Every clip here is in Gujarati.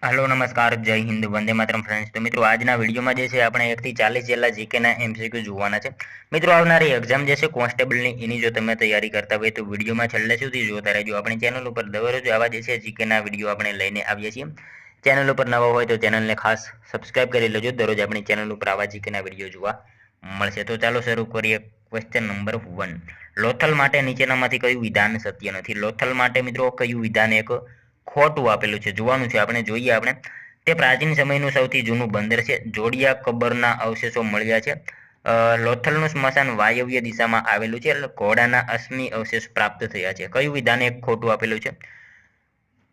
हेलो नमस्कार जय हिंद वंदे मातरम फ्रेंड्स। तो मित्रों आज વિડીયોમાં જે છે આપણે 1 થી 40 જેટલા જીકેના એમસીક્યુ જોવાના છે। મિત્રો આવનારી એક્ઝામ જે છે કોન્સ્ટેબલની એની જો તમે તૈયારી કરતા હોય તો વિડીયોમાં છેલ્લે સુધી જોતા રહેજો। આપણી ચેનલ ઉપર દરરોજ આવા જે છે જીકેના વિડીયો આપણે લઈને આવીએ છીએ। ચેનલ ઉપર નવા હોય તો ચેનલને ખાસ સબસ્ક્રાઇબ કરી લેજો। દરરોજ આપણી ચેનલ ઉપર આવા જીકેના વિડીયો જોવા મળશે। તો ચાલો શરૂ કરીએ। ક્વેશ્ચન નંબર 1, લોથલ માટે નીચેનામાંથી કયું વિધાન સત્ય નથી? લોથલ માટે મિત્રો કયું વિધાન એક ખોટું આપેલું છે જોવાનું છે આપણે। જોઈએ આપણે તે પ્રાચીન સમયનું સૌથી જૂનું બંદર છે। જોડિયા કબરના અવશેષો મળ્યા છે। લોથલનું સ્મશાન વાયવ્ય દિશામાં આવેલું છે। એટલે ઘોડાના અશ્મિ અવશેષ પ્રાપ્ત થયા છે। કયું વિધાન એક ખોટું આપેલું છે?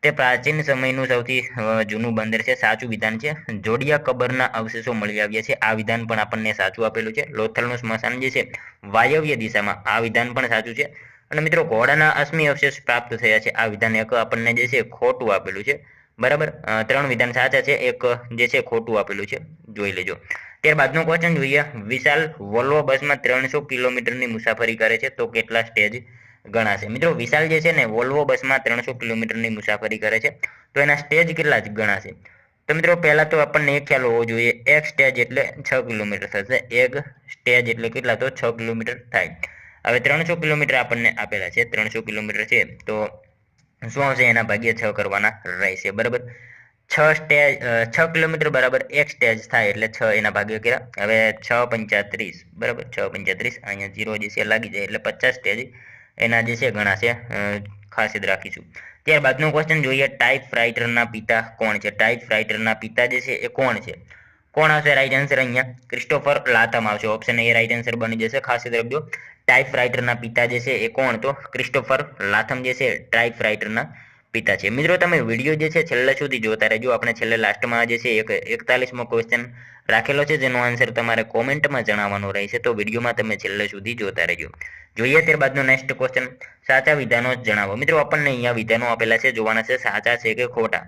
તે પ્રાચીન સમયનું સૌથી જૂનું બંદર છે, સાચું વિધાન છે। જોડિયા કબરના અવશેષો મળી આવ્યા છે, આ વિધાન પણ આપણને સાચું આપેલું છે। લોથલનું સ્મશાન જે છે વાયવ્ય દિશામાં, આ વિધાન પણ સાચું છે। અને મિત્રો ઘોડાના અશ્મિ અવશેષ પ્રાપ્ત થયા છે, આ વિધાન એક આપણને જે છે ખોટું આપેલું છે। બરાબર, 3 વિધાન સાચા છે, એક જે છે ખોટું આપેલું છે, જોઈ લેજો। ત્યારબાદનો ક્વેશ્ચન જોઈએ। વિશાલ વોલ્વો બસમાં 300 કિલોમીટરની મુસાફરી કરે છે તો કેટલા સ્ટેજ ગણાશે? મિત્રો વિશાલ જે છે ને વોલ્વો બસમાં 300 કિલોમીટરની મુસાફરી કરે છે તો એના સ્ટેજ કેટલા ગણાશે? તો મિત્રો પહેલા તો આપણને એક ખ્યાલ હોવો જોઈએ, એક સ્ટેજ એટલે 6 કિલોમીટર થશે। એક સ્ટેજ એટલે કેટલા? તો 6 કિલોમીટર થાય। હવે 300 કિલોમીટર આપણને આપેલા છે, 300 કિલોમીટર છે તો શું આવશે? એના ભાગ્યે 6 કરવાના રહેશે। બરાબર, 6 કિલોમીટર બરાબર એક સ્ટેજ થાય એટલે 6 એના ભાગ્યે કેટલા? હવે 6 35, બરાબર, 6 35 અહીંયા 0 જે છે લાગી જાય એટલે 50 સ્ટેજ એના જે છે ગણાશે। ખાસ યાદ રાખીશું। ત્યારબાદનો ક્વેશ્ચન જોઈએ। ટાઈપ રાઇટરના પિતા કોણ છે? ટાઈપ રાઇટરના પિતા જે છે એ કોણ છે? કોણ આવશે રાઈટ આન્સર? અહીંયા ક્રિસ્ટોફર લાથમ આવશે। ઓપ્શન એ રાઈટ આન્સર બની જશે, ખાસ યાદ રાખજો। ટાઈપ રાઇટરના પિતા જે છે એ કોણ? તો ક્રિસ્ટોફર લાથમ જે છે ટાઈપ રાઇટરના પિતા છે। મિત્રો તમે વિડીયો જે છે છેલ્લે સુધી જોતા રહેજો। આપણે છેલ્લે લાસ્ટમાં જે છે 41મો ક્વેશ્ચન રાખેલો છે જેનો આન્સર તમારે કોમેન્ટમાં જણાવવાનો રહેશે, તો વિડીયોમાં તમે છેલ્લે સુધી જોતા રહેજો। જોઈએ ત્યારબાદનો નેક્સ્ટ ક્વેશ્ચન। સાચા વિધાનો જણાવો। મિત્રો આપણને અહીંયા વિધાનો આપેલા છે, જોવાના છે સાચા છે કે ખોટા।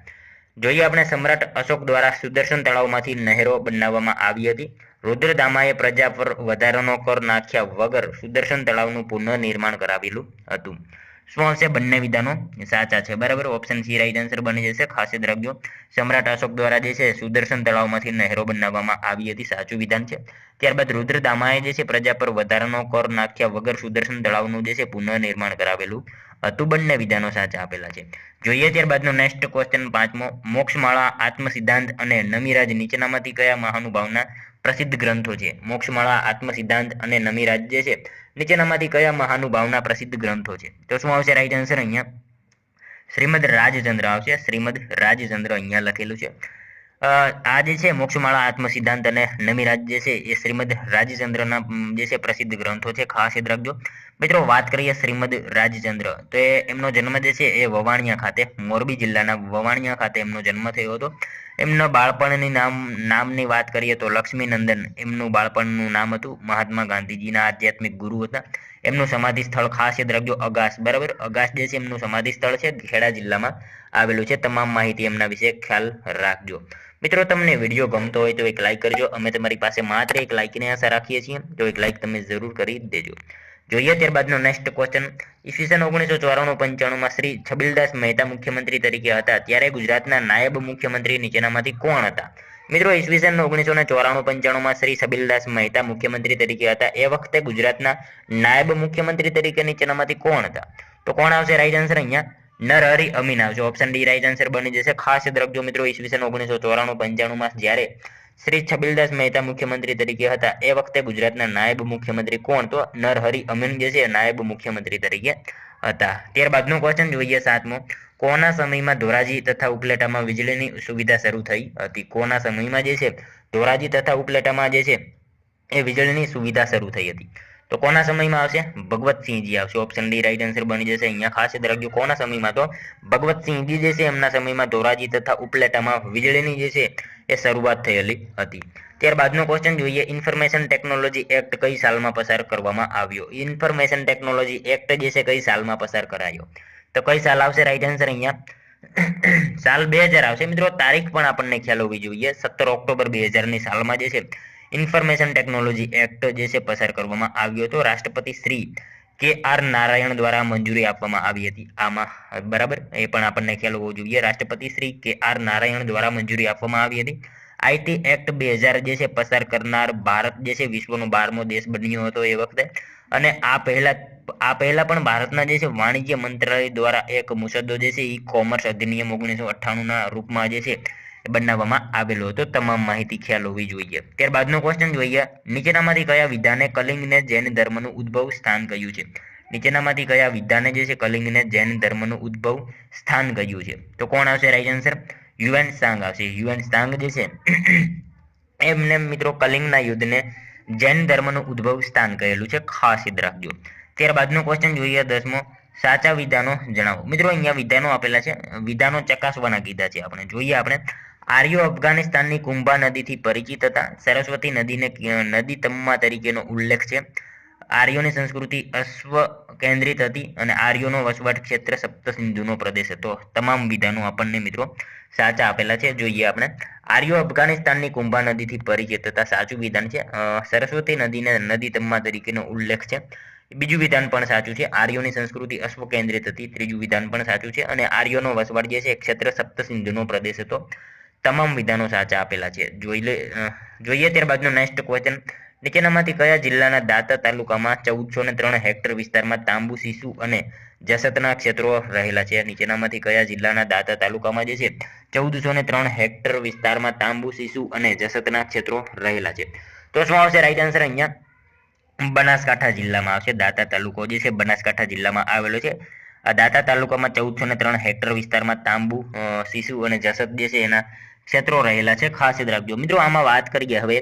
જોઈએ આપણે સમ્રાટ અશોક દ્વારા સુદર્શન તળાવમાંથી નહેરો બનાવવામાં આવી હતી। રુદ્રદામાએ પ્રજા પર વધારાનો કર નાખ્યા વગર સુદર્શન તળાવનું પુનઃનિર્માણ કરાવેલું હતું। શું આવશે? બંને વિધાનો સાચા છે। બરાબર, ઓપ્શન સી રાઈટ આન્સર બની જશે, ખાસ યાદ રાખજો। સમ્રાટ અશોક દ્વારા જે છે સુદર્શન તળાવમાંથી નહેરો બનાવવામાં આવી હતી, સાચું વિધાન છે। ત્યારબાદ રુદ્રદામાએ જે છે પ્રજા પર વધારાનો કર નાખ્યા વગર સુદર્શન તળાવનું જે છે પુનઃનિર્માણ કરાવેલું હતું, બંને વિધાનો સાચા આપેલા છે। જોઈએ ત્યારબાદનો નેક્સ્ટ ક્વેશ્ચન 5મો। મોક્ષમાળા, આત્મસિદ્ધાંત અને નમિરાજ નીચેનામાંથી કયા મહાનુભાવના પ્રસિદ્ધ ગ્રંથો છે? મોક્ષમાળા, આત્મસિદ્ધાંત અને નમિરાજ જે છે નીચેનામાંથી કયા મહાનુભાવના પ્રસિદ્ધ ગ્રંથો છે? તો શું આવશે રાઈટ આન્સર? અહીંયા શ્રીમદ રાજચંદ્ર આવશે। શ્રીમદ રાજચંદ્ર અહીંયા લખેલું છે। આ જે છે મોક્ષમાળા, આત્મસિદ્ધાંત અને નમિરાજ જે છે એ શ્રીમદ રાજચંદ્રના જે છે પ્રસિદ્ધ ગ્રંથો છે, ખાસ યાદ રાખજો। મિત્રો વાત કરીએ શ્રીમદ રાજચંદ્ર, તો એમનો જન્મ જે છે એ વવાણિયા ખાતે, મોરબી જિલ્લાના વવાણિયા ખાતે એમનો જન્મ થયો હતો। એમના બાળપણની નામની વાત કરીએ તો લક્ષ્મીનંદન એમનું બાળપણનું નામ હતું। મહાત્મા ગાંધીજીના આધ્યાત્મિક ગુરુ હતા। એમનું સમાધિ સ્થળ ખાસ યાદ રાખજો અગાસ। બરાબર, અગાસ જે છે એમનું સમાધિ સ્થળ છે, ખેડા જિલ્લામાં આવેલું છે। તમામ માહિતી એમના વિશે ખ્યાલ રાખજો। મિત્રો તમને વિડીયો ગમતો હોય તો એક લાઈક કરજો। અમે તમારી પાસે માત્ર એક લાઈકની આશા રાખીએ છીએ, તો એક લાઈક તમે જરૂર કરી દેજો। જોઈએ ત્યારબાદનો નેક્સ્ટ ક્વેશ્ચન। ઈસવીસન 1994-95માં શ્રી છબીલદાસ મહેતા મુખ્યમંત્રી તરીકે હતા ત્યારે ગુજરાતના નાયબ મુખ્યમંત્રી નીચેનામાંથી કોણ હતા? મિત્રો ઈસવીસન 1994-95માં શ્રી છબીલદાસ મહેતા મુખ્યમંત્રી તરીકે હતા, એ વખતે ગુજરાતના નાયબ મુખ્યમંત્રી તરીકે નીચેનામાંથી કોણ હતા? તો કોણ આવશે રાઈટ આન્સર? અહીંયા નરહરી અમીન આવશે। ઓપ્શન ડી રાઈટ આન્સર બની જશે, ખાસ યાદ રાખજો મિત્રો। ઈસવીસન 1994-95માં જ્યારે શ્રી છબીલદાસ મહેતા મુખ્યમંત્રી તરીકે હતા એ વખતે ગુજરાતના નાયબ મુખ્યમંત્રી કોણ? તો નરહરી અમીન જે છે નાયબ મુખ્યમંત્રી તરીકે હતા। ત્યારબાદનો ક્વેશ્ચન જોઈએ 7મો। કોના સમયમાં ધોરાજી તથા ઉપલેટામાં વીજળીની સુવિધા શરૂ થઈ હતી? કોના સમયમાં જે છે ધોરાજી તથા ઉપલેટામાં જે છે એ વીજળીની સુવિધા શરૂ થઈ હતી? તો કોના સમયમાં આવશે? ભગવતસિંહજી આવશે। ઓપ્શન ડી રાઈટ આન્સર બની જશે। અહીંયા ખાસ યાદ રાખજો કોના સમયમાં? તો ભગવતસિંહજી જે છે એમના સમયમાં ધોરાજી તથા ઉપલેટામાં વીજળીની જે છે એ શરૂઆત થયેલી હતી। ત્યારબાદનો ક્વેશ્ચન જોઈએ। ઇન્ફોર્મેશન ટેકનોલોજી એક્ટ કઈ સાલમાં પસાર કરવામાં આવ્યો? ઇન્ફોર્મેશન ટેકનોલોજી એક્ટ જે છે કઈ સાલમાં પસાર કરાયો? તો કઈ સાલ આવશે રાઈટ આન્સર? અહીંયા સાલ 2000 આવશે। મિત્રો તારીખ પણ આપણને ખ્યાલ હોવી જોઈએ। 17 ઓક્ટોબર 2000ની સાલમાં જે છે ઇન્ફોર્મેશન ટેકનોલોજી એક્ટ જે છે પસાર કરવામાં આવ્યો હતો। રાષ્ટ્રપતિ શ્રી KR નારાયણ દ્વારા મંજૂરી આપવામાં આવી હતી આમાં, બરાબર, એ પણ આપણને ખ્યાલ હોવો જોઈએ. રાષ્ટ્રપતિ શ્રી KR નારાયણ દ્વારા મંજૂરી આપવામાં આવી હતી. IT એક્ટ 2000 જે છે પસાર કરનાર ભારત જે છે વિશ્વનો 12મો દેશ બન્યો હતો એ વખતે. અને આ પહેલા પણ ભારતના જે છે વાણિજ્ય મંત્રાલય દ્વારા એક મુસદ્દો જે છે ઈ કોમર્સ અધિનિયમ 1998 ના રૂપમાં જે છે બનાવવામાં આવેલો હતો. તમામ માહિતી ખ્યાલ હોવી જોઈએ. ત્યારબાદનો ક્વેશ્ચન જોઈએ, નીચેનામાંથી કયા વિધાને કલિંગને જૈન ધર્મનું ઉદ્ભવ સ્થાન કહ્યું છે? નીચેનામાંથી કયા વિધાને જે છે કલિંગને જૈન ધર્મનું ઉદ્ભવ સ્થાન કહ્યું છે? તો કોણ આવશે રાઈટ આન્સર? યુએન સાંગ આવશે. યુએન સાંગ જે છે એમને મિત્રો કલિંગના યુદ્ધને જૈન ધર્મનું ઉદ્ભવ સ્થાન કહેલું છે, ખાસ યાદ રાખજો. ત્યારબાદનો ક્વેશ્ચન જોઈએ 10મો, સાચા વિધાનો જણાવો. મિત્રો અહીંયા વિધાનો આપેલા છે, વિધાનો ચકાસવાના કીધા છે આપણે. જોઈએ આપણે, આર્યો અફઘાનિસ્તાનની કુંભા નદીથી પરિચિત હતા. સરસ્વતી નદીને નદી તમ્મા તરીકેનો ઉલ્લેખ છે. આર્યોની સંસ્કૃતિ અશ્વ કેન્દ્રિત હતી અને આર્યોનો વસવાટ ક્ષેત્ર સપ્ત સિંધુનો પ્રદેશ હતો. તમામ વિધાનો આપણને મિત્રો સાચા આપેલા છે. જોઈએ આપણે, આર્યો અફઘાનિસ્તાનની કુંભા નદીથી પરિચિત હતા, સાચું વિધાન છે. સરસ્વતી નદીને નદી તમ્મા તરીકેનો ઉલ્લેખ છે, બીજું વિધાન પણ સાચું છે. આર્યોની સંસ્કૃતિ અશ્વ કેન્દ્રિત હતી, ત્રીજું વિધાન પણ સાચું છે. અને આર્યોનો વસવાટ જે છે ક્ષેત્ર સપ્ત સિંધુનો પ્રદેશ હતો. તમામ વિધાનો સાચા આપેલા છે. જોઈએ ત્યારબાદનો નેક્સ્ટ ક્વેશ્ચન, નીચેનામાંથી કયા જિલ્લાના દાતા તાલુકામાં 1403 હેક્ટર વિસ્તારમાં તાંબુ, સીસુ અને જસતના ક્ષેત્રો રહેલા છે? નીચેનામાંથી કયા જિલ્લાના દાતા તાલુકામાં જે છે 1403 હેક્ટર વિસ્તારમાં તાંબુ, સીસુ અને જસતના ક્ષેત્રો રહેલા છે? તો શું આવશે રાઈટ આન્સર? અહીંયા બનાસકાંઠા જિલ્લામાં આવશે. દાતા તાલુકો જે છે બનાસકાંઠા જિલ્લામાં આવેલો છે. આ દાતા તાલુકામાં 1403 હેક્ટર વિસ્તારમાં તાંબુ, સીસુ અને જસત જે છે એના ક્ષેત્રો રહેલા છે, ખાસ યાદ રાખજો. મિત્રો આમાં વાત કરીએ હવે,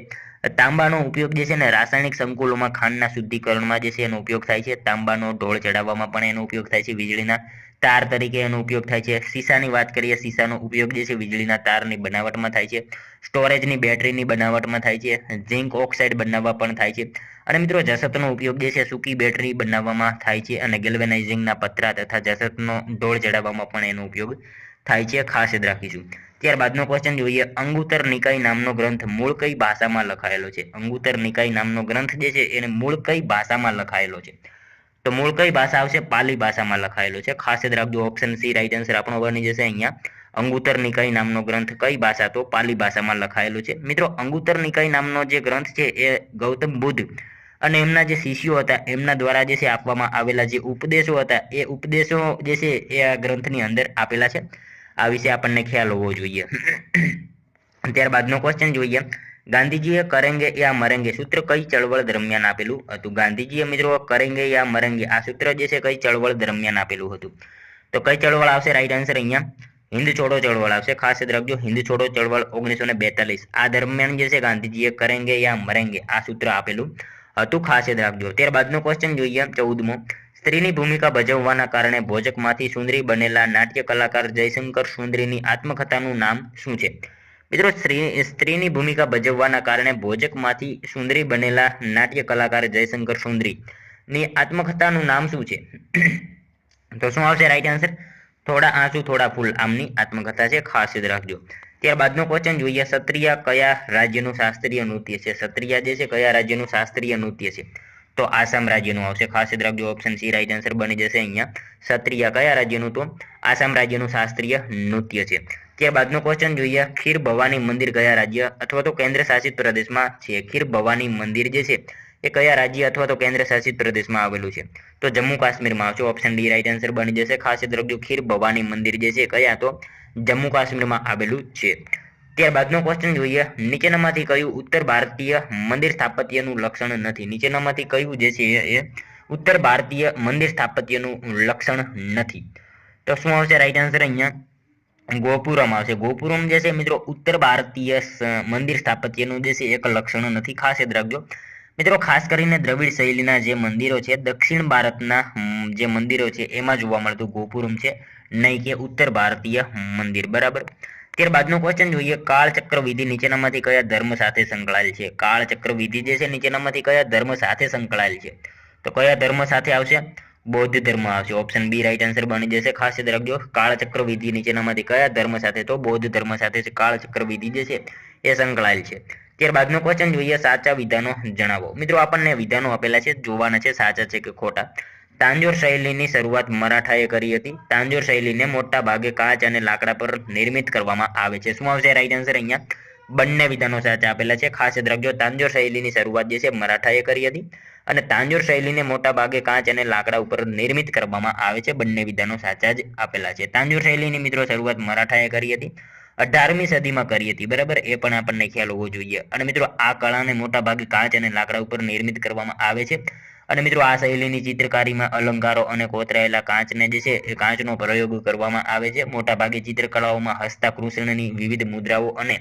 તાંબાનો ઉપયોગ જે છે ને રાસાયણિક સંકુલોમાં ખાંડના શુદ્ધિકરણમાં જે છે એનો ઉપયોગ થાય છે. તાંબાનો ઢોળ ચડાવવામાં પણ એનો ઉપયોગ થાય છે. વીજળીના તાર તરીકે એનો ઉપયોગ થાય છે. સીસાની વાત કરીએ, સીસાનો ઉપયોગ જે છે વીજળીના તારની બનાવટમાં થાય છે. સ્ટોરેજની બેટરીની બનાવટમાં થાય છે. ઝિંક ઓક્સાઇડ બનાવવા પણ થાય છે. અને મિત્રો જસતનો ઉપયોગ જે છે સૂકી બેટરી બનાવવામાં થાય છે અને ગેલ્વેનાઇઝિંગના પતરા તથા જસતનો ઢોળ ચડાવવામાં પણ એનો ઉપયોગ થાય છે, ખાસ યાદ રાખીશું. ત્યારબાદનો ક્વેશ્ચન જોઈએ, અંગુત્તર નિકાય નામનો ગ્રંથ મૂળ કઈ ભાષામાં લખાયેલો છે? અંગુત્તર નિકાય નામનો ગ્રંથ જે છે એને મૂળ કઈ ભાષામાં લખાયેલો છે? તો મૂળ કઈ ભાષા આવશે? પાલી ભાષામાં લખાયેલો છે, ખાસ યાદ રાખજો. ઓપ્શન સી રાઈટ આન્સર આપણો બની જશે. અહીંયા અંગુત્તર નિકાય નામનો ગ્રંથ કઈ ભાષા? તો પાલી ભાષામાં લખાયેલો છે. મિત્રો અંગુત્તર નિકાય નામનો જે ગ્રંથ છે એ ગૌતમ બુદ્ધ અને એમના જે શિષ્યો હતા એમના દ્વારા જે છે આપવામાં આવેલા જે ઉપદેશો હતા એ ઉપદેશો જે છે એ આ ગ્રંથની અંદર આપેલા છે. આ વિશે આપણને ખ્યાલ હોવો જોઈએ. ત્યારબાદનો ક્વેશ્ચન જોઈએ, ગાંધીજીએ કરેંગે યા મરેંગે સૂત્ર કઈ ચળવળ દરમિયાન આપેલું હતું? ગાંધીજીએ મિત્રો કરેંગે યા મરેંગે આ સૂત્ર જે છે કઈ ચળવળ દરમિયાન આપેલું હતું? તો કઈ ચળવળ આવશે? રાઈટ આન્સર અહીંયા હિન્દ છોડો ચળવળ આવશે, ખાસ યાદ રાખજો. હિન્દ છોડો ચળવળ 1942 આ દરમિયાન જે છે ગાંધીજીએ કરેંગે યા મરેંગે આ સૂત્ર આપેલું હતું, ખાસ યાદ રાખજો. ત્યારબાદનો ક્વેશ્ચન જોઈએ 14મો, સ્ત્રીની ભૂમિકા ભજવવાના કારણે ભોજકમાંથી સુંદરી બનેલા નાટ્ય કલાકાર જયશંકર સુંદરીની આત્મકથાનું નામ શું છે? મિત્રો સ્ત્રીની ભૂમિકા ભજવવાના કારણે ભોજકમાંથી સુંદરી બનેલા નાટ્ય કલાકાર જયશંકર સુંદરીની આત્મકથાનું નામ શું છે? તો શું આવશે રાઈટ આન્સર? થોડા આંસુ થોડા ફૂલ આમની આત્મકથા છે, ખાસ યાદ રાખજો. ત્યારબાદનો ક્વેશ્ચન જોઈએ, સત્રિયા કયા રાજ્યનું શાસ્ત્રીય નૃત્ય છે? સત્રિયા જે છે કયા રાજ્યનું શાસ્ત્રીય નૃત્ય છે? તો આસામ રાજ્યનું આવશે, ખાસ યાદ રાખજો. ઓપ્શન સી રાઈટ આન્સર બની જશે. અહીંયા સત્રિયા કયા રાજ્યનું? તો આસામ રાજ્યનું શાસ્ત્રીય નૃત્ય છે. ત્યારબાદનો ક્વેશ્ચન જોઈએ, ખીર ભવાની મંદિર કયા રાજ્ય અથવા તો કેન્દ્ર શાસિત પ્રદેશમાં છે? ખીર ભવાની મંદિર જે છે એ કયા રાજ્ય અથવા તો કેન્દ્ર શાસિત પ્રદેશમાં આવેલું છે? તો જમ્મુ કાશ્મીરમાં આવશે. ઓપ્શન ડી રાઈટ આન્સર બની જશે. ખાસ યાદ રાખજો, ખીર ભવાની મંદિર જે છે કયા? તો જમ્મુ કાશ્મીરમાં આવેલું છે. ત્યારબાદનો ક્વેશ્ચન જોઈએ, નીચેનામાંથી કયું ઉત્તર ભારતીય મંદિર સ્થાપત્યનું લક્ષણ નથી? નીચેનામાંથી કયું જે છે એ ઉત્તર ભારતીય મંદિર સ્થાપત્યનું લક્ષણ નથી? તો શું આવશે રાઈટ આન્સર? અહીંયા ગોપુરમ આવશે. ગોપુરમ જે છે મિત્રો ઉત્તર ભારતીય મંદિર સ્થાપત્યનું જે છે એક લક્ષણ નથી, ખાસ યાદ રાખજો. મિત્રો ખાસ કરીને દ્રવિડ શૈલીના જે મંદિરો છે, દક્ષિણ ભારતના જે મંદિરો છે એમાં જોવા મળતું ગોપુરમ છે, નહીં કે ઉત્તર ભારતીય મંદિર, બરાબર. ત્યારબાદનો ક્વેશ્ચન જોઈએ, કાળચક્ર વિધિ નીચેનામાંથી કયા ધર્મ સાથે સંકળાયેલ છે? કાળચક્ર વિધિ જે છે નીચેનામાંથી કયા ધર્મ સાથે સંકળાયેલ છે? તો કયા ધર્મ સાથે આવશે? બૌદ્ધ ધર્મ આવશે. ઓપ્શન બી રાઈટ આન્સર બની જશે. ખાસ યાદ રાખજો, કાળચક્ર વિધિ નીચેનામાંથી કયા ધર્મ સાથે? તો બૌદ્ધ ધર્મ સાથે કાળચક્ર વિધિ જે છે એ સંકળાયેલ છે. ત્યારબાદનો ક્વેશ્ચન જોઈએ, સાચા વિધાનો જણાવો. મિત્રો આપણને વિધાનો આપેલા છે, જોવાના છે સાચા છે કે ખોટા. તાંજોર શૈલીની શરૂઆત મરાઠાએ કરી હતી. તાંજોર શૈલીને મોટા ભાગે કાચ અને લાકડા પર નિર્મિત કરવામાં આવે છે. શું આવશે રાઈટ આન્સર અહીંયા? બંને વિધાનો સાચા આપેલા છે. ખાસ યાદ રાખજો, તાંજોર શૈલીની શરૂઆત જે છે મરાઠાએ કરી હતી અને તાંજોર શૈલીને મોટા ભાગે કાચ અને લાકડા ઉપર નિર્મિત કરવામાં આવે છે. બંને વિધાનો સાચા જ આપેલા છે. તાંજોર શૈલીની મિત્રો શરૂઆત મરાઠાએ કરી હતી, 18મી સદીમાં કરી હતી. બરાબર, એ પણ આપણને ખ્યાલ હોવો જોઈએ. અને મિત્રો આ કળાને મોટા ભાગે કાચ અને લાકડા ઉપર નિર્મિત કરવામાં આવે છે. અને મિત્રો આ શૈલીની ચિત્રકારીમાં અલંકારો અને કોતરાયેલા કાચને જે છે એ કાચનો પ્રયોગ કરવામાં આવે છે. મોટા ભાગે ચિત્રકલાઓમાં હસ્તા કૃષ્ણની વિવિધ મુદ્રાઓ અને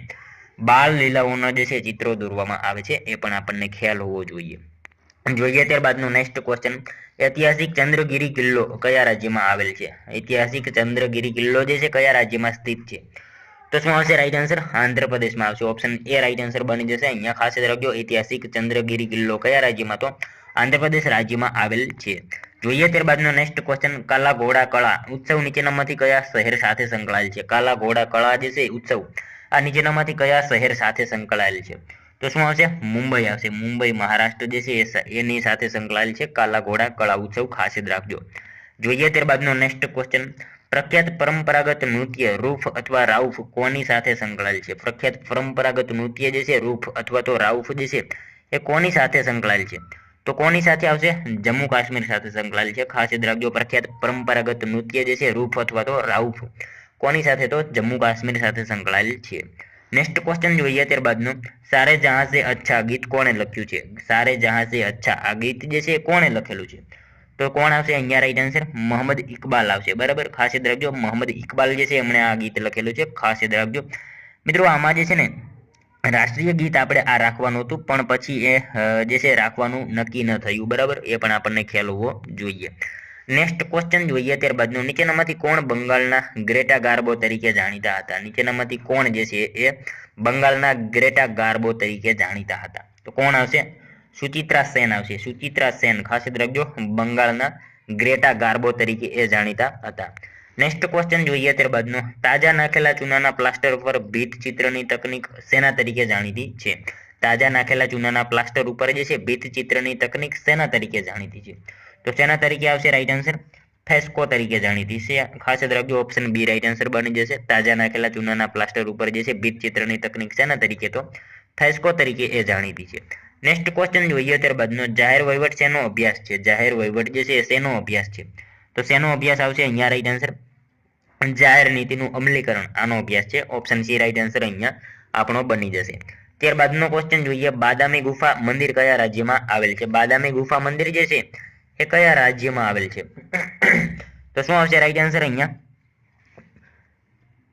બાળ લીલાઓના જે છે ચિત્રો દોરવામાં આવે છે. એ પણ આપણને ખ્યાલ હોવો જોઈએ. જોઈએ ત્યારબાદનો નેક્સ્ટ ક્વેશ્ચન, ઐતિહાસિક ચંદ્રગિરી કિલ્લો કયા રાજ્યમાં આવેલ છે? ઐતિહાસિક ચંદ્રગિરી કિલ્લો જે છે કયા રાજ્યમાં સ્થિત છે? તો શું આવશે રાઈટ આન્સર? આંધ્રપ્રદેશમાં આવશે. ઓપ્શન એ રાઈટ આન્સર બની જશે. અહીંયા ખાસ યાદ રાખજો, ઐતિહાસિક ચંદ્રગિરી કિલ્લો કયા રાજ્યમાં? તો આંધ્રપ્રદેશ રાજ્યમાં આવેલ છે. જોઈએ ત્યારબાદનો નેક્સ્ટ ક્વેશ્ચન, કાલા ઘોડા કળા ઉત્સવ નીચેનામાંથી કયા શહેર સાથે સંકળાયેલ છે? કાલા ઘોડા કળા જે છે ઉત્સવ આ નીચેનામાંથી કયા શહેર સાથે સંકળાયેલ છે? તો શું આવશે? મુંબઈ આવશે. મુંબઈ મહારાષ્ટ્ર જે છે એની સાથે સંકળાયેલ છે કાલા ઘોડા કળા ઉત્સવ. ખાસ યાદ રાખજો. જોઈએ ત્યારબાદનો નેક્સ્ટ ક્વેશ્ચન, પ્રખ્યાત પરંપરાગત નૃત્ય રૂફ અથવા રાઉફ કોની સાથે સંકળાયેલ છે? પ્રખ્યાત પરંપરાગત નૃત્ય જે છે રૂફ અથવા તો રાઉફ જે છે એ કોની સાથે સંકળાયેલ છે? તો કોની સાથે આવશે? જમ્મુ કાશ્મીર સાથે સંકળાયેલ છે. ખાસ યાદ રાખજો, પ્રખ્યાત પરંપરાગત નૃત્ય જે છે રૂફ અથવા તો રાઉફ કોની સાથે? તો જમ્મુ કાશ્મીર સાથે સંકળાયેલ છે. નેક્સ્ટ ક્વેશ્ચન જોઈએ ત્યારબાદનો, સારે જહાં સે અચ્છા ગીત કોણે લખ્યું છે? સારે જહાં સે અચ્છા આ ગીત જે છે કોણે લખેલું છે? તો કોણ આવશે અહીંયા રાઈટ આન્સર? મોહમ્મદ ઇકબાલ આવશે. બરાબર, ખાસ યાદ રાખજો, મોહમ્મદ ઇકબાલ જે છે એમણે આ ગીત લખેલું છે. ખાસ યાદ રાખજો મિત્રો. આમાં જે છે ને રાષ્ટ્રીય ગીત આપણે આ રાખવાનું હતું, પણ પછી એ જે છે રાખવાનું નક્કી ન થયું. બરાબર, એ પણ આપણને ખ્યાલ હોવો જોઈએ. નેક્સ્ટ ક્વેશ્ચન જોઈએ ત્યારબાદનું, નીચેનામાંથી કોણ બંગાળના ગ્રેટા ગાર્બો તરીકે જાણીતા હતા? નીચેનામાંથી કોણ જે છે એ બંગાળના ગ્રેટા ગાર્બો તરીકે જાણીતા હતા? તો કોણ આવશે? સુચિત્રા સેન આવશે. સુચિત્રા સેન ખાસ યાદ રાખજો, બંગાળના ગ્રેટા ગાર્બો તરીકે એ જાણીતા હતા. નેક્સ્ટ ક્વેશ્ચન જોઈએ ત્યારબાદનો, તાજા નાખેલા ચૂનાના પ્લાસ્ટર પર ભીત ચિત્રની તકનીક શેના તરીકે જાણીતી છે? તાજા નાખેલા ચૂનાના પ્લાસ્ટર ઉપર જે છે ભીત ચિત્રની તકનીક શેના તરીકે જાણીતી છે? તો શેના તરીકે આવશે રાઈટ આન્સર? ફેસ્કો તરીકે જાણીતી છે. ખાસ યાદ રાખજો, ઓપ્શન બી રાઈટ આન્સર બની જશે. તાજા નાખેલા ચૂનાના પ્લાસ્ટર ઉપર જે છે ભીત ચિત્રની તકનીક શેના તરીકે? તો ફેસ્કો તરીકે એ જાણીતી છે. નેક્સ્ટ ક્વેશ્ચન જોઈએ ત્યારબાદનો, જાહેર વહીવટ શેનો અભ્યાસ છે? જાહેર વહીવટ જે છે શેનો અભ્યાસ છે? તો શેનો અભ્યાસ આવશે અહીંયા રાઈટ આન્સર? જાહેર નીતિનું અમલીકરણ આનો અભ્યાસ છે. ઓપ્શન સી રાઈટ આન્સર અહીંયા આપણો બની જશે. ત્યારબાદનો ક્વેશ્ચન જોઈએ, બાદામી ગુફા મંદિર કયા રાજ્યમાં આવેલ છે? બાદામી ગુફા મંદિર જે છે એ કયા રાજ્યમાં આવેલ છે? તો શું આવશે રાઈટ આન્સર અહીંયા?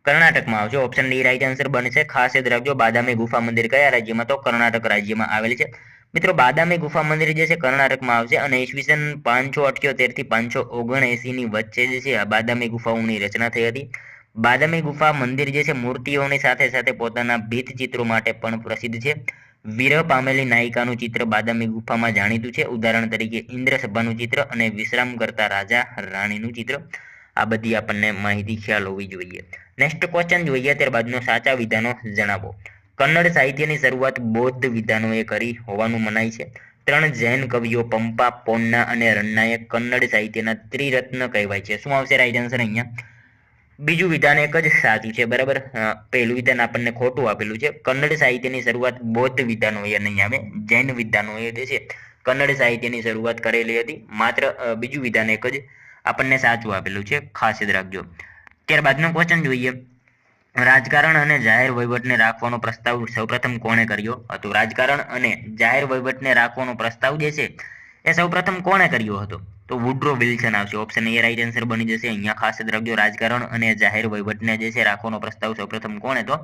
કર્ણાટકમાં આવશે. ઓપ્શન ડી રાઈટ આન્સર બનશે. ખાસ યાદ રાખજો, બાદામી ગુફા મંદિર કયા રાજ્યમાં? તો કર્ણાટક રાજ્યમાં આવેલ છે. મિત્રો બાદામી ગુફા મંદિર જે છે કર્ણાટકમાં આવશે અને ઈસવીસન 578 થી 579 ની વચ્ચે જે છે આ બાદામી ગુફાઓની રચના થઈ હતી. બાદામી ગુફા મંદિર જે છે મૂર્તિઓની સાથે સાથે પોતાના ભીત ચિત્રો માટે પણ પ્રસિદ્ધ છે. વિરહ પામેલી નાયિકાનું ચિત્ર બાદામી ગુફામાં જાણીતું છે. ઉદાહરણ તરીકે ઇન્દ્રસભાનું ચિત્ર અને વિશ્રામ કરતા રાજા રાણીનું ચિત્ર. આ બધી આપણને માહિતી ખ્યાલ હોવી જોઈએ. નેક્સ્ટ ક્વેશ્ચન જોઈએ ત્યારબાદનો, સાચા વિધાનો જણાવો. કન્નડ સાહિત્યની શરૂઆત બૌદ્ધ વિદ્વાનોએ કરી હોવાનું મનાય છે. 3 જૈન કવિઓ પંપા, પોન્ના અને રન્નાએ કન્નડ સાહિત્યના ત્રિરત્ન કહેવાય છે. શું આવશે રાઈટ આન્સર અહીંયા? બીજું વિધાન એક જ સાચું છે. બરાબર, પહેલું વિધાન આપણને ખોટું આપેલું છે. કન્નડ સાહિત્યની શરૂઆત બૌદ્ધ વિદ્વાનોએ નહીં આવે, જૈન વિદ્વાનોએ જે છે કન્નડ સાહિત્યની શરૂઆત કરેલી હતી. માત્ર બીજું વિધાન એક જ આપણને સાચું આપેલું છે. ખાસ યાદ રાખજો. ત્યારબાદનો ક્વેશ્ચન જોઈએ, રાજકારણ અને જાહેર વહીવટને રાખવાનો પ્રસ્તાવ સૌપ્રથમ કોણે કર્યો હતો? રાજકારણ અને જાહેર વહીવટને રાખવાનો પ્રસ્તાવ જે છે એ સૌપ્રથમ કોણે કર્યો હતો? તો વુડ્રો વિલ્સન આવશે. ઓપ્શન એ રાઈટ આન્સર બની જશે. અહીંયા ખાસ યાદ રાખજો, રાજકારણ અને જાહેર વહીવટને જે છે રાખવાનો પ્રસ્તાવ સૌપ્રથમ કોણે? તો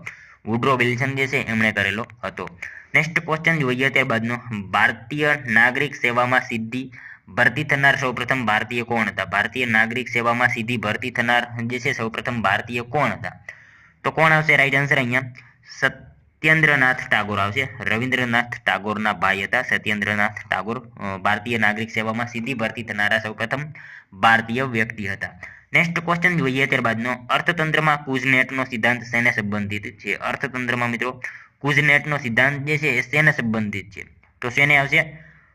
વુડ્રો વિલ્સન જે છે એમણે કરેલો હતો. નેક્સ્ટ ક્વેશ્ચન જોઈએ ત્યારબાદનો, ભારતીય નાગરિક સેવામાં સીધી ભરતી થનાર સૌપ્રથમ ભારતીય કોણ હતા? ભારતીય નાગરિક સેવામાં સીધી ભરતી થનાર જે છે સૌપ્રથમ ભારતીય કોણ હતા? તો કોણ આવશે રાઈટ આન્સર અહીંયા? સત્યેન્દ્રનાથ ટાગોર આવશે. રવિન્દ્રનાથ ટાગોરના ભાઈ હતા સત્યેન્દ્રનાથ ટાગોર. ભારતીય નાગરિક સેવામાં સીધી ભરતી થનારા સૌપ્રથમ ભારતીય વ્યક્તિ હતા. નેક્સ્ટ ક્વેશ્ચન જોઈએ ત્યારબાદનો, અર્થતંત્રમાં કુઝનેટનો સિદ્ધાંત શેને સંબંધિત છે? અર્થતંત્રમાં મિત્રો કુઝનેટનો સિદ્ધાંત જે છે એ શેને સંબંધિત છે? તો શેને આવશે?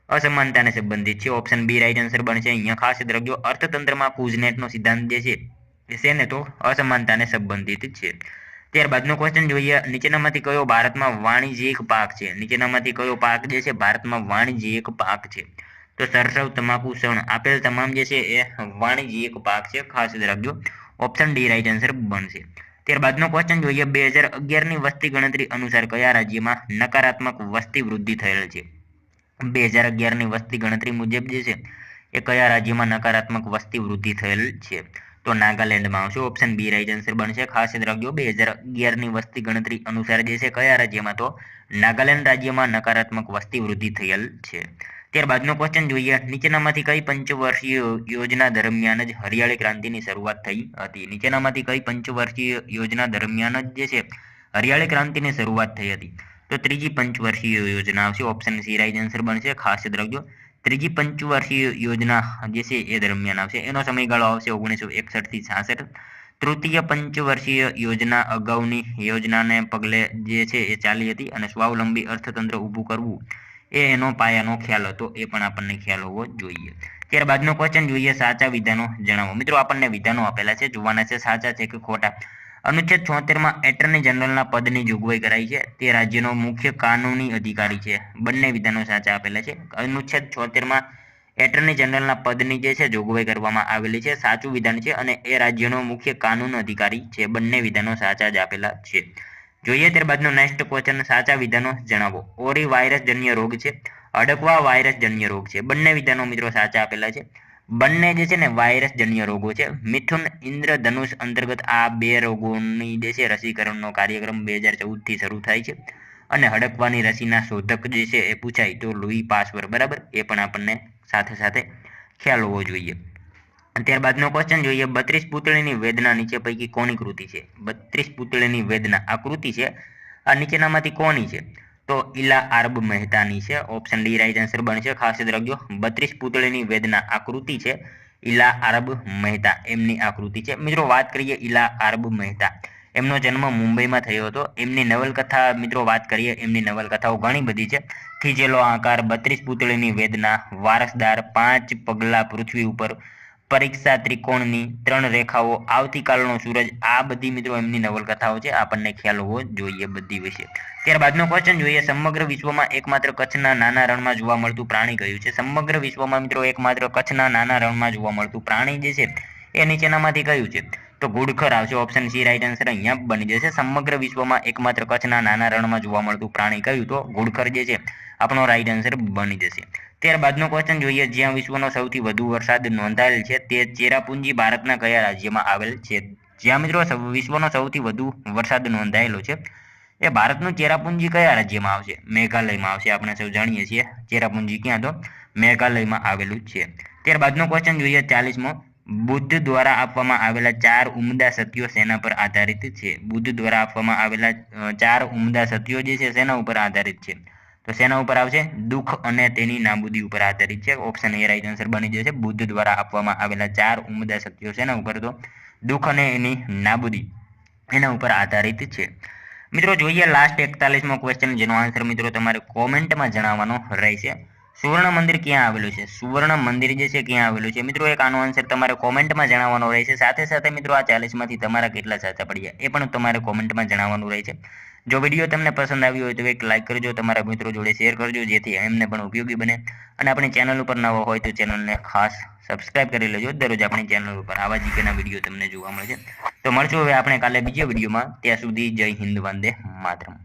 અસમાનતાને સંબંધિત છે. ઓપ્શન બી રાઈટ આન્સર બનશે. અહીંયા ખાસ યાદ રાખજો, અર્થતંત્રમાં કુઝનેટનો સિદ્ધાંત જે છે ને તો અસમાનતાને સંબંધિત છે. ત્યારબાદનો ક્વેશ્ચન જોઈએ, નીચેનામાંથી કયો ભારતમાં વાણિજ્યિક પાક છે? નીચેનામાંથી કયો પાક જે છે ભારતમાં વાણિજ્યિક પાક છે? તો સરસવ, તમાકુ, શણ આપેલ તમામ જે છે એ વાણિજ્યિક પાક છે. ખાસ યાદ રાખજો, ઓપ્શન ડી રાઈટ આન્સર બનશે. ત્યારબાદનો ક્વેશ્ચન જોઈએ, 2011ની વસ્તી ગણતરી અનુસાર કયા રાજ્યમાં નકારાત્મક વસ્તી વૃદ્ધિ થયેલ છે? 2011ની વસ્તી ગણતરી મુજબ જે છે એ કયા રાજ્યમાં નકારાત્મક વસ્તી વૃદ્ધિ થયેલ છે? તો નાગાલેન્ડમાં આવશે. ઓપ્શન બી રાઈટ આન્સર બનશે. ખાસ યાદ રાખજો, 2011ની વસ્તી ગણતરી અનુસાર જે છે કયા રાજ્યમાં? તો નાગાલેન્ડ રાજ્યમાં નકારાત્મક વસ્તી વૃદ્ધિ થયેલ છે. ત્યારબાદનો ક્વેશ્ચન જોઈએ, નીચેનામાંથી કઈ પંચવર્ષીય યોજના દરમિયાન જ હરિયાળી ક્રાંતિની શરૂઆત થઈ હતી? નીચેનામાંથી કઈ પંચવર્ષીય યોજના દરમિયાન જ જે છે હરિયાળી ક્રાંતિની શરૂઆત થઈ હતી? તો ત્રીજી પંચવર્ષીય યોજના આવશે. ઓપ્શન સી રાઈટ આન્સર બનશે. ખાસ યાદ રાખજો, ત્રીજી પંચવર્ષીય યોજના જે છે એ દરમિયાન આવશે. એનો સમયગાળો આવશે 1961 થી 66. તૃતીય પંચવર્ષીય યોજના અગાઉની યોજનાને પગલે જે છે એ ચાલી હતી અને સ્વાવલંબી અર્થતંત્ર ઊભું કરવું એ એનો પાયાનો ખ્યાલ હતો. એ પણ આપણને ખ્યાલ હોવો જોઈએ. ત્યારબાદનો ક્વેશ્ચન જોઈએ, સાચા વિધાનો જણાવો. મિત્રો આપણને વિધાનો આપેલા છે, જોવાના છે સાચા છે કે ખોટા. અનુચ્છેદ 76માં એટર્ની જનરલના પદની જોગવાઈ કરાઈ છે. તે રાજ્યનો મુખ્ય કાનૂની અધિકારી છે. બંને વિધાનો સાચા આપેલા છે. અનુચ્છેદ 76માં એટર્ની જનરલના પદની જે છે જોગવાઈ કરવામાં આવેલી છે, સાચું વિધાન છે અને એ રાજ્યનો મુખ્ય કાનૂન અધિકારી છે. બંને વિધાનો સાચા જ આપેલા છે. જોઈએ ત્યારબાદનો નેક્સ્ટ ક્વેશ્ચન, સાચા વિધાનો જણાવો. ઓરી વાયરસ જન્ય રોગ છે, અડકવા વાયરસ જન્ય રોગ છે. બંને વિધાનો મિત્રો સાચા આપેલા છે. બંને જે છે ને વાયરસ જન્ય રોગો છે. મિથુન, ઇન્દ્રધનુષ અંતર્ગત આ બે રોગોની જે છે રસીકરણનો કાર્યક્રમ 2014 થી શરૂ થાય છે અને હડકવાની રસીના શોધક જે છે એ પૂછાય તો લુઈ પાસ્વર. બરાબર, એ પણ આપણને સાથે સાથે ખ્યાલ હોવો જોઈએ. ત્યારબાદનો ક્વેશ્ચન જોઈએ, 32 પૂતળીની વેદના નીચે પૈકી કોની કૃતિ છે? 32 પૂતળીની વેદના આ કૃતિ છે, આ નીચેનામાંથી કોની છે? તો ઇલા આરબ મહેતાની છે. ઓપ્શન ડી રાઈટ આન્સર બનશે. ખાસ યાદ રાખજો, 32 પૂતળીની વેદના આ કૃતિ છે ઇલા આરબ મહેતા એમની આ કૃતિ છે. મિત્રો વાત કરીએ ઇલા આરબ મહેતા, એમનો જન્મ મુંબઈમાં થયો હતો. એમની નવલકથા મિત્રો વાત કરીએ, એમની નવલકથાઓ ઘણી બધી છે. થીજેલો આકાર, 32 પૂતળીની વેદના, વારસદાર, 5 પગલા પૃથ્વી ઉપર, પરીક્ષા ત્રિકોણની, 3 રેખાઓ, આવતીકાલનો સૂરજ, આ બધી મિત્રો એમની નવલકથાઓ છે. આપણને ખ્યાલ હોવો જોઈએ બધી વિશે. ત્યારબાદનો ક્વેશ્ચન જોઈએ, સમગ્ર વિશ્વમાં એકમાત્ર કચ્છના નાના રણમાં જોવા મળતું પ્રાણી કયું છે? સમગ્ર વિશ્વમાં મિત્રો એકમાત્ર કચ્છના નાના રણમાં જોવા મળતું પ્રાણી જે છે એ નીચેનામાંથી કયું છે? તો ઘુડખર આવશે. ઓપ્શન સી રાઈટ આન્સર અહીંયા બની જશે. સમગ્ર વિશ્વમાં એકમાત્ર કચ્છના નાના રણમાં જોવા મળતું પ્રાણી કયું? તો ઘુડખર જે છે આપણો રાઈટ આન્સર બની જશે. ત્યારબાદનો ક્વેશ્ચન જોઈએ, જ્યાં વિશ્વનો સૌથી વધુ વરસાદ નોંધાયેલ છે તે ચેરાપુંજી ભારતના કયા રાજ્યમાં આવેલ છે? જ્યાં મિત્રો વિશ્વનો સૌથી વધુ વરસાદ નોંધાયેલો છે એ ભારતનું ચેરાપુંજી કયા રાજ્યમાં આવશે? મેઘાલયમાં આવશે. આપણે સૌ જાણીએ છીએ ચેરાપુંજી ક્યાં? તો મેઘાલયમાં આવેલું છે. ત્યારબાદનો ક્વેશ્ચન જોઈએ 40મો, બુદ્ધ દ્વારા આપવામાં આવેલા 4 ઉમદા સત્યો શેના પર આધારિત છે? બુદ્ધ દ્વારા આપવામાં આવેલા 4 ઉમદા સત્યો જે છે શેના ઉપર આધારિત છે? તો શેના ઉપર આવશે? દુઃખ અને તેની નાબૂદી ઉપર આધારિત છે. ઓપ્શન એ રાઈટ આન્સર બની જશે. બુદ્ધ દ્વારા આપવામાં આવેલા 4 ઉમદા સત્યો શેના ઉપર? તો દુઃખ અને એની નાબૂદી એના ઉપર આધારિત છે. મિત્રો જોઈએ લાસ્ટ 41મો ક્વેશ્ચન, જેનો આન્સર મિત્રો તમારે કોમેન્ટમાં જણાવવાનો રહેશે. સુવર્ણ મંદિર ક્યાં આવેલું છે? સુવર્ણ મંદિર જે છે ક્યાં આવેલું છે? મિત્રો એક આનો આન્સર તમારે કોમેન્ટમાં જણાવવાનો રહેશે. સાથે સાથે મિત્રો આ 40માંથી તમારા કેટલા સાચા પડ્યા એ પણ તમારે કોમેન્ટમાં જણાવવાનું રહેશે. જો વિડીયો તમને પસંદ આવ્યો હોય તો એક લાઇક કરજો, તમારા મિત્રો જોડે શેર કરજો, જેથી એમને પણ ઉપયોગી બને. અને આપણી ચેનલ ઉપર નવા હોય તો ચેનલને ખાસ સબસ્ક્રાઇબ કરી લેજો. દરરોજ આપણી ચેનલ ઉપર આવા જીકેના વિડીયો તમને જોવા મળશે. તો મળશું હવે આપણે કાલે બીજા વિડીયોમાં. ત્યાં સુધી જય હિન્દ, વંદે માતરમ.